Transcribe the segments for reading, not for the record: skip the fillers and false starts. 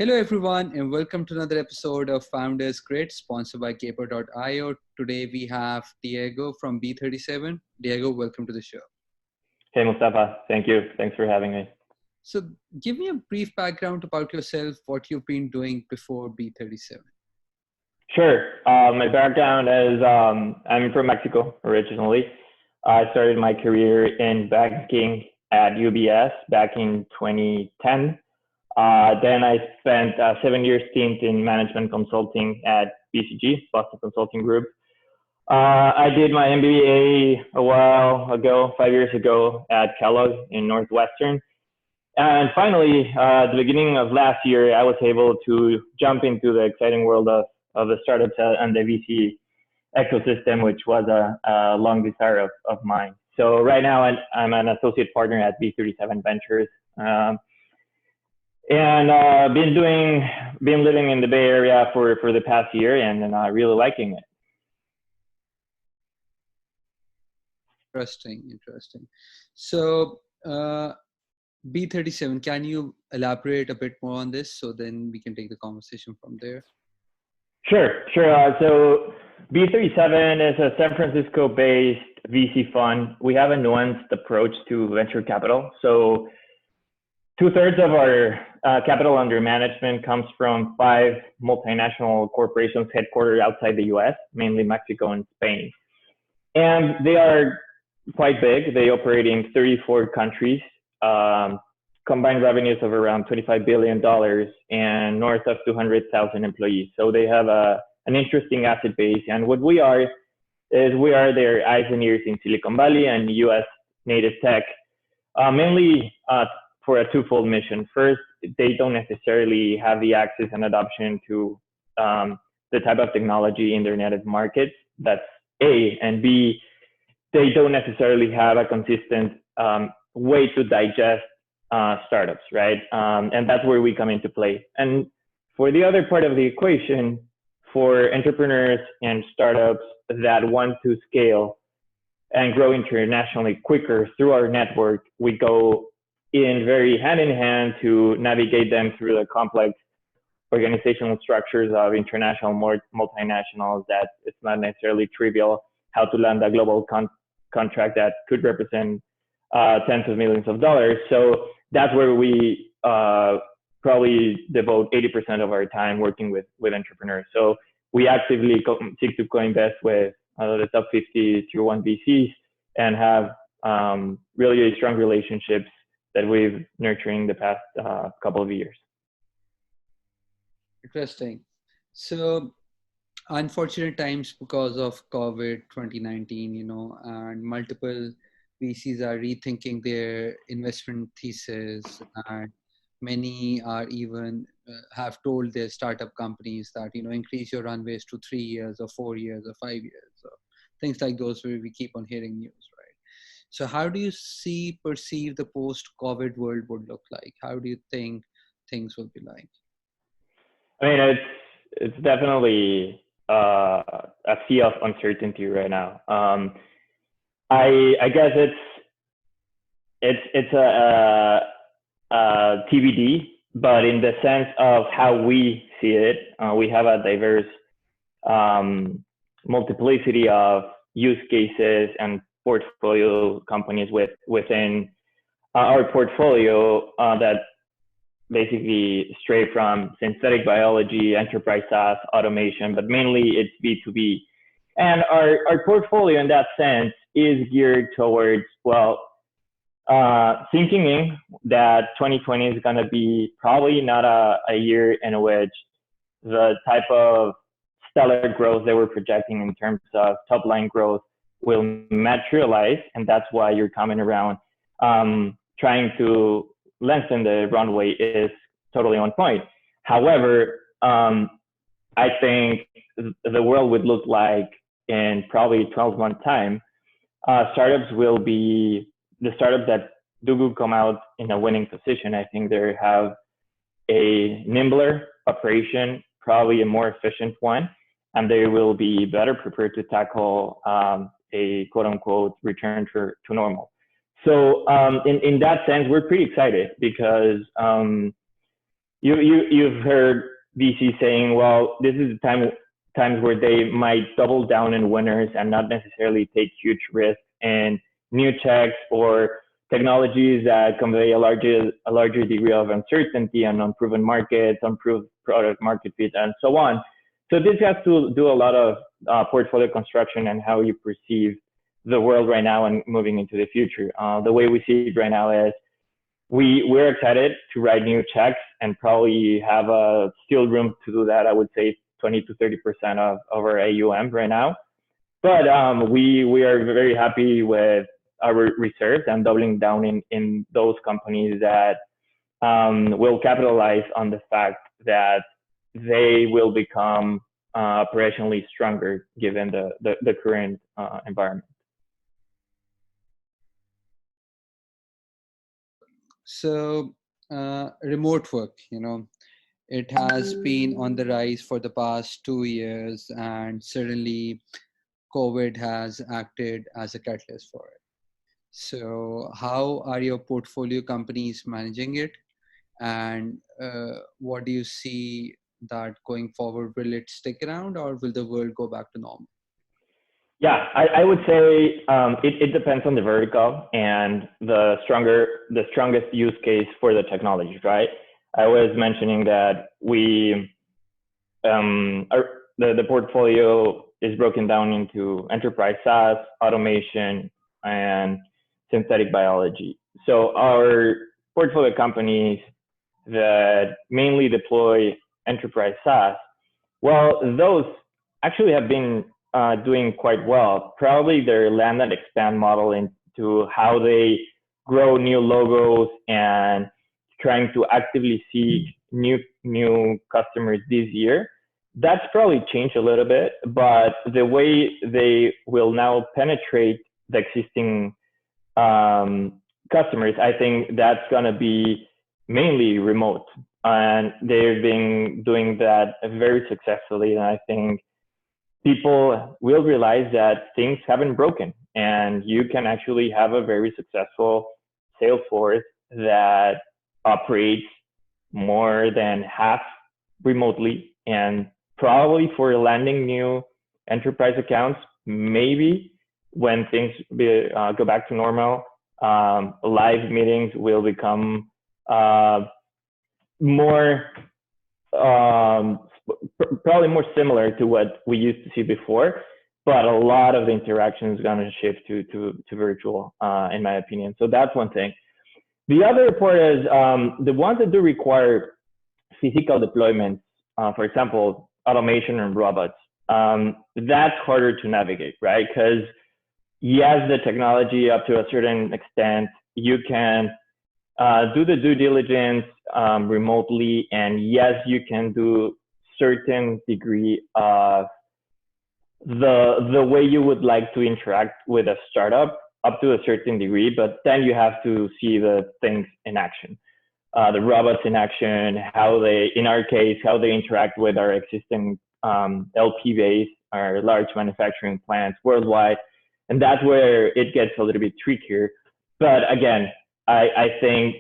Hello, everyone, and welcome to another episode of Founders Grid, sponsored by Caper.io. Today we have Diego from B37. Diego, welcome to the show. Hey, Mustafa. Thank you. Thanks for having me. So give me a brief background about yourself, what you've been doing before B37. Sure. My background is I'm from Mexico originally. I started my career in banking at UBS back in 2010. Then I spent a 7-year stint in management consulting at BCG, Boston Consulting Group. I did my MBA a while ago, 5 years ago, at Kellogg in Northwestern. And finally, at the beginning of last year, I was able to jump into the exciting world of the startups and the VC ecosystem, which was a long desire of mine. So right now, I'm an associate partner at B37 Ventures. And been living in the Bay Area for the past year and really liking it. Interesting. So B37, can you elaborate a bit more on this so then we can take the conversation from there? Sure. So B37 is a San Francisco-based VC fund. We have a nuanced approach to venture capital. So 2/3 of our capital under management comes from 5 multinational corporations headquartered outside the US, mainly Mexico and Spain. And they are quite big. They operate in 34 countries, combined revenues of around $25 billion and north of 200,000 employees. So they have an interesting asset base. And what we are is we are their eyes and ears in Silicon Valley and US native tech, mainly for a twofold mission. First, they don't necessarily have the access and adoption to the type of technology in their native markets. That's A. And B, they don't necessarily have a consistent way to digest startups, right? And that's where we come into play. And for the other part of the equation, for entrepreneurs and startups that want to scale and grow internationally quicker through our network, we go in very hand in hand to navigate them through the complex organizational structures of international multinationals that it's not necessarily trivial how to land a global contract that could represent tens of millions of dollars. So that's where we probably devote 80% of our time working with entrepreneurs. So we actively seek to co-invest with the top 50 tier 1 VCs and have really strong relationships that we've nurturing the past couple of years. Interesting. So unfortunate times because of COVID 2019, and multiple VCs are rethinking their investment thesis, and many are even have told their startup companies that, increase your runways to 3 years or 4 years or 5 years, or things like those where we keep on hearing news, right? So how do you perceive the post-COVID world would look like? How do you think things will be like? I mean, it's definitely a sea of uncertainty right now. I guess it's a TBD, but in the sense of how we see it, we have a diverse multiplicity of use cases and portfolio companies within our portfolio that basically stray from synthetic biology, enterprise SaaS, automation, but mainly it's B2B. And our portfolio in that sense is geared towards, thinking in that 2020 is going to be probably not a year in which the type of stellar growth that we're projecting in terms of top line growth will materialize. And that's why your comment around trying to lengthen the runway is totally on point. However, I think the world would look like in probably 12-month time, startups will be the startups that do come out in a winning position. I think they have a nimbler operation, probably a more efficient one, and they will be better prepared to tackle a quote unquote return to normal. So in that sense, we're pretty excited because you've heard VC saying, well, this is the times where they might double down in winners and not necessarily take huge risks and new checks or technologies that convey a larger degree of uncertainty and unproven markets, unproved product market fit, and so on. So this has to do a lot of portfolio construction and how you perceive the world right now and moving into the future. The way we see it right now is we're excited to write new checks and probably have a still room to do that. I would say 20 to 30% of our AUM right now. But we are very happy with our reserves and doubling down in those companies that will capitalize on the fact that they will become operationally stronger given the current environment. So, remote work, it has been on the rise for the past 2 years, and certainly COVID has acted as a catalyst for it. So, how are your portfolio companies managing it? And what do you see that going forward? Will it stick around, or will the world go back to normal? Yeah, I would say it depends on the vertical and the strongest use case for the technology, right? I was mentioning that the portfolio is broken down into enterprise SaaS, automation, and synthetic biology. So our portfolio companies that mainly deploy enterprise SaaS, well, those actually have been doing quite well. Probably their land and expand model into how they grow new logos and trying to actively seek new customers this year. That's probably changed a little bit, but the way they will now penetrate the existing customers, I think that's going to be mainly remote. And they've been doing that very successfully. And I think people will realize that things haven't broken and you can actually have a very successful sales force that operates more than half remotely, and probably for landing new enterprise accounts, maybe when things go back to normal, live meetings will become more probably more similar to what we used to see before, but a lot of the interaction is going to shift to virtual, in my opinion. So that's one thing. The other part is the ones that do require physical deployments, for example, automation and robots. That's harder to navigate, right? Because yes, the technology up to a certain extent, you can do the due diligence remotely, and yes, you can do certain degree of the way you would like to interact with a startup up to a certain degree, but then you have to see the things in action, the robots in action, how they, in our case, how they interact with our existing LP base, our large manufacturing plants worldwide, and that's where it gets a little bit trickier. But again, I think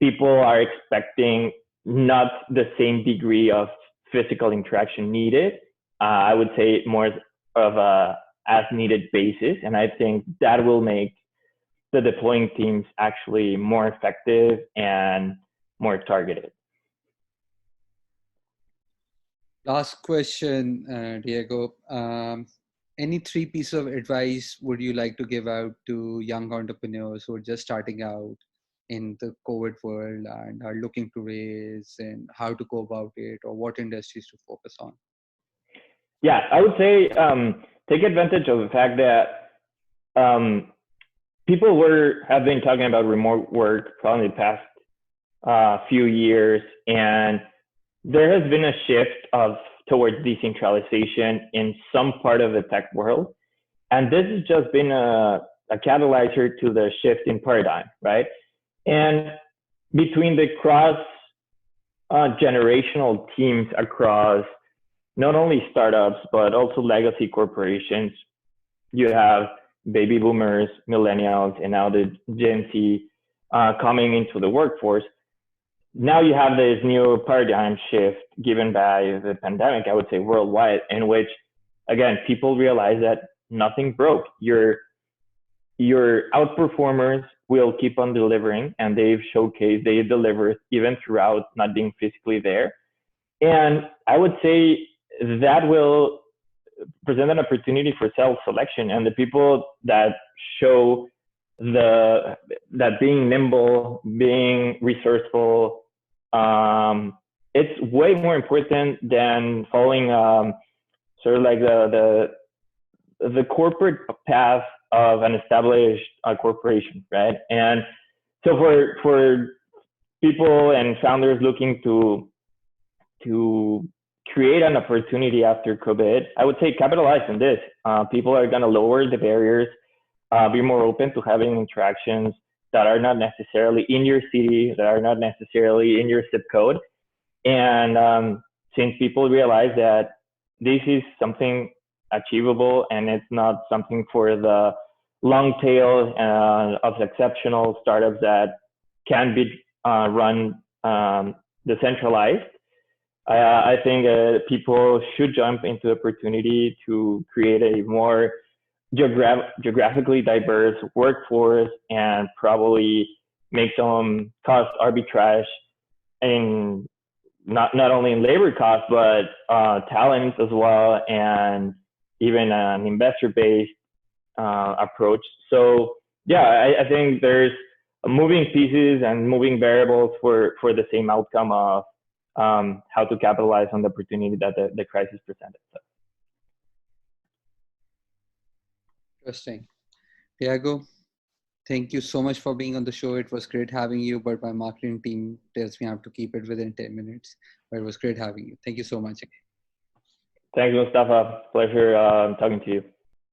people are expecting not the same degree of physical interaction needed. I would say more of a as needed basis. And I think that will make the deploying teams actually more effective and more targeted. Last question, Diego. Any three pieces of advice would you like to give out to young entrepreneurs who are just starting out in the COVID world and are looking to raise, and how to go about it, or what industries to focus on? Yeah, I would say take advantage of the fact that people have been talking about remote work probably the past few years, and there has been a shift towards decentralization in some part of the tech world, and this has just been a catalyzer to the shift in paradigm, right? And between the cross generational teams across not only startups, but also legacy corporations, you have baby boomers, millennials, and now the Gen Z coming into the workforce. now you have this new paradigm shift given by the pandemic, I would say worldwide, in which, again, people realize that nothing broke. Your outperformers will keep on delivering, and they've showcased they deliver even throughout not being physically there. And I would say that will present an opportunity for self-selection, and the people that show that being nimble, being resourceful, it's way more important than following sort of like the corporate path of an established corporation, right? And so for people and founders looking to create an opportunity after COVID, I would say capitalize on this. People are going to lower the barriers, be more open to having interactions that are not necessarily in your city, that are not necessarily in your zip code. And since people realize that this is something achievable and it's not something for the long tail of exceptional startups that can be run decentralized, I think people should jump into the opportunity to create a more geographically diverse workforce and probably make some cost arbitrage in not only in labor costs, but talent as well, and even an investor-based approach. So yeah, I think there's moving pieces and moving variables for the same outcome of how to capitalize on the opportunity that the crisis presented. So. Interesting. Diego, thank you so much for being on the show. It was great having you, but my marketing team tells me I have to keep it within 10 minutes. But it was great having you. Thank you so much. Thanks, Mustafa. Pleasure talking to you.